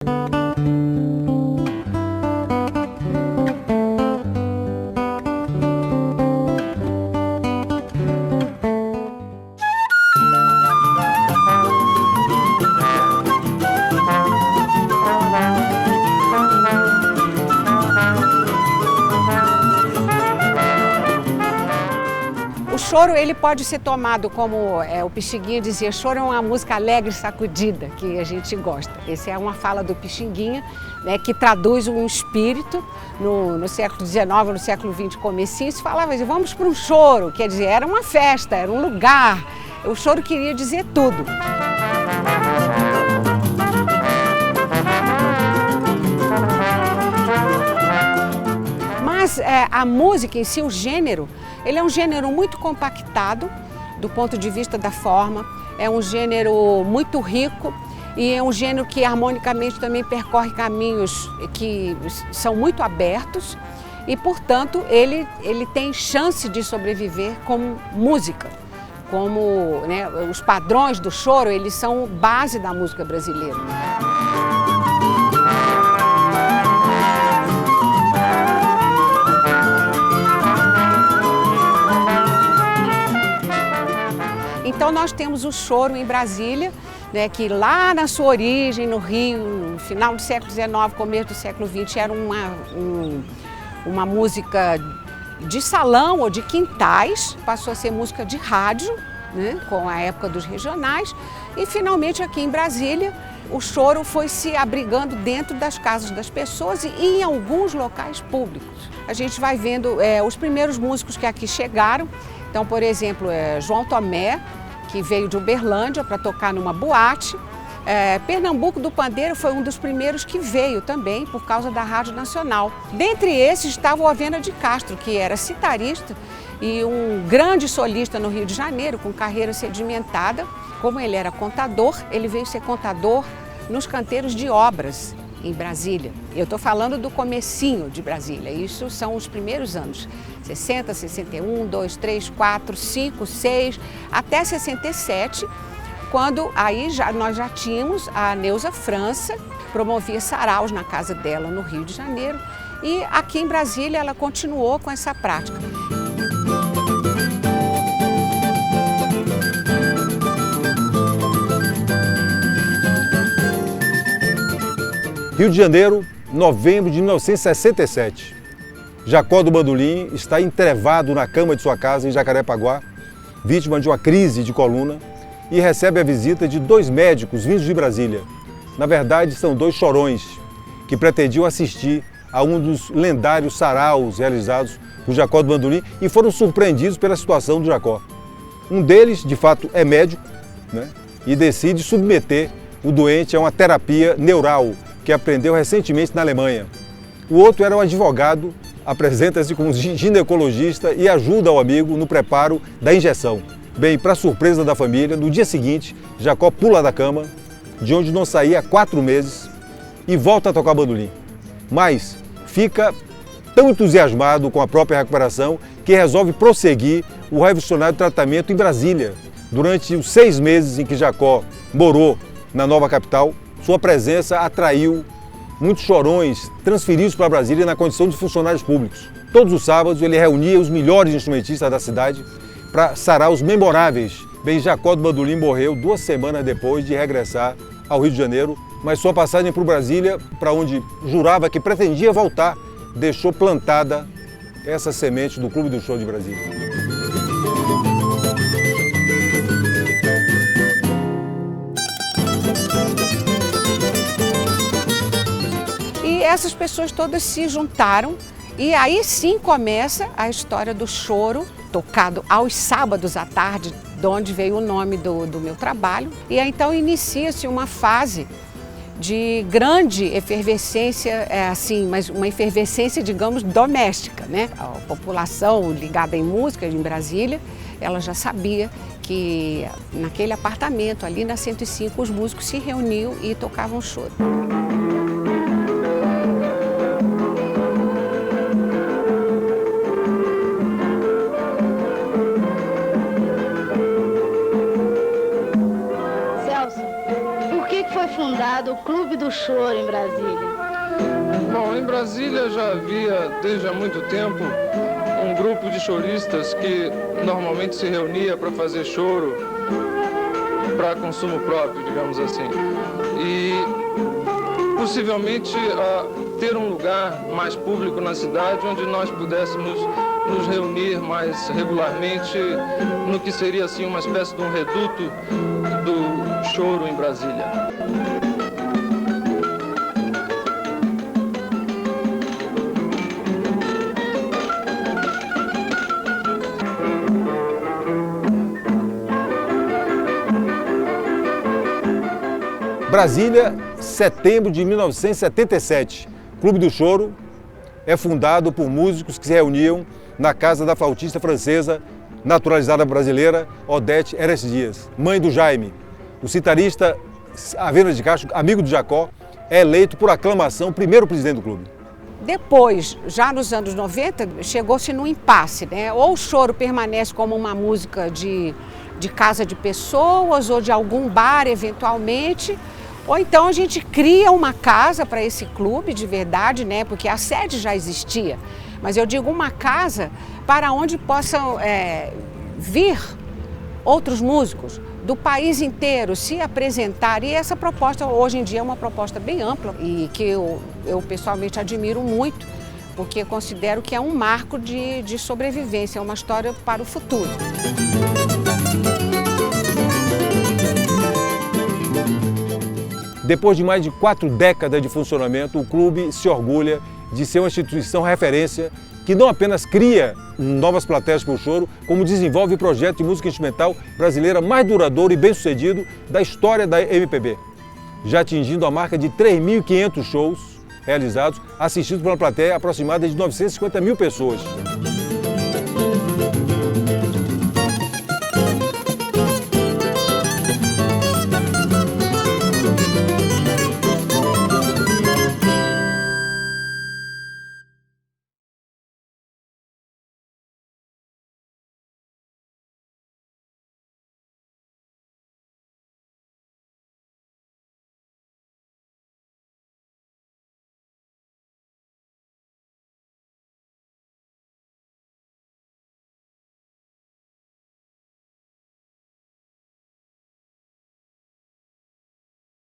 O choro ele pode ser tomado como o Pixinguinha dizia, choro é uma música alegre, sacudida, que a gente gosta. Essa é uma fala do Pixinguinha, né, que traduz um espírito no século XIX, no século XX, comecinho, se falava assim, vamos para um choro, quer dizer, era uma festa, era um lugar, o choro queria dizer tudo. Mas a música em si, o gênero, ele é um gênero muito compactado do ponto de vista da forma, é um gênero muito rico e é um gênero que harmonicamente também percorre caminhos que são muito abertos e, portanto, ele tem chance de sobreviver como música. Como, né, os padrões do choro, eles são base da música brasileira. Então nós temos o choro em Brasília, né, que lá na sua origem, no Rio, no final do século XIX, começo do século XX, era uma música de salão ou de quintais, passou a ser música de rádio, né, com a época dos regionais, e finalmente aqui em Brasília o choro foi se abrigando dentro das casas das pessoas e em alguns locais públicos. A gente vai vendo os primeiros músicos que aqui chegaram, então, por exemplo, João Tomé, que veio de Uberlândia para tocar numa boate. Pernambuco do Pandeiro foi um dos primeiros que veio também, por causa da Rádio Nacional. Dentre esses estava o Avena de Castro, que era citarista e um grande solista no Rio de Janeiro, com carreira sedimentada. Como ele era contador, ele veio ser contador nos canteiros de obras em Brasília. Eu estou falando do comecinho de Brasília, isso são os primeiros anos, 60, 61, 2, 3, 4, 5, 6, até 67, quando aí nós já tínhamos a Neuza França, promovia saraus na casa dela no Rio de Janeiro, e aqui em Brasília ela continuou com essa prática. Rio de Janeiro, novembro de 1967. Jacó do Bandolim está entrevado na cama de sua casa em Jacarepaguá, vítima de uma crise de coluna, e recebe a visita de 2 médicos vindos de Brasília. Na verdade, são 2 chorões que pretendiam assistir a um dos lendários saraus realizados por Jacó do Bandolim e foram surpreendidos pela situação do Jacó. Um deles, de fato, é médico, né, e decide submeter o doente a uma terapia neural, que aprendeu recentemente na Alemanha. O outro era um advogado, apresenta-se como ginecologista e ajuda o amigo no preparo da injeção. Bem, para surpresa da família, no dia seguinte, Jacó pula da cama, de onde não saía há 4 meses, e volta a tocar bandolim. Mas fica tão entusiasmado com a própria recuperação que resolve prosseguir o revolucionário tratamento em Brasília. Durante os 6 meses em que Jacó morou na nova capital, sua presença atraiu muitos chorões transferidos para Brasília na condição de funcionários públicos. Todos os sábados ele reunia os melhores instrumentistas da cidade para saraus memoráveis. Bem, Jacó do Bandolim morreu 2 semanas depois de regressar ao Rio de Janeiro, mas sua passagem por Brasília, para onde jurava que pretendia voltar, deixou plantada essa semente do Clube do Choro de Brasília. E essas pessoas todas se juntaram e aí sim começa a história do choro, tocado aos sábados à tarde, de onde veio o nome do meu trabalho. E aí, então inicia-se uma fase de grande efervescência, assim, mas uma efervescência, digamos, doméstica, né? A população ligada em música em Brasília, ela já sabia que naquele apartamento ali na 105 os músicos se reuniam e tocavam choro. O Clube do do choro em Brasília? Bom, em Brasília já havia, desde há muito tempo, um grupo de choristas que normalmente se reunia para fazer choro para consumo próprio, digamos assim. E possivelmente ter um lugar mais público na cidade onde nós pudéssemos nos reunir mais regularmente no que seria assim uma espécie de um reduto do choro em Brasília. Brasília, setembro de 1977. Clube do Choro é fundado por músicos que se reuniam na casa da flautista francesa, naturalizada brasileira, Odete Eres Dias, mãe do Jaime. O citarista Avena de Castro, amigo do Jacó, é eleito por aclamação primeiro presidente do clube. Depois, já nos anos 90, chegou-se num impasse, né? Ou o choro permanece como uma música de casa de pessoas ou de algum bar, eventualmente, ou então a gente cria uma casa para esse clube de verdade, né? Porque a sede já existia, mas eu digo uma casa para onde possam vir outros músicos do país inteiro se apresentar. E essa proposta hoje em dia é uma proposta bem ampla e que eu pessoalmente admiro muito, porque considero que é um marco de sobrevivência, é uma história para o futuro. Depois de mais de 4 décadas de funcionamento, o clube se orgulha de ser uma instituição referência que não apenas cria novas plateias para o choro, como desenvolve o projeto de música instrumental brasileira mais duradouro e bem-sucedido da história da MPB, já atingindo a marca de 3.500 shows realizados, assistidos por uma plateia aproximada de 950 mil pessoas.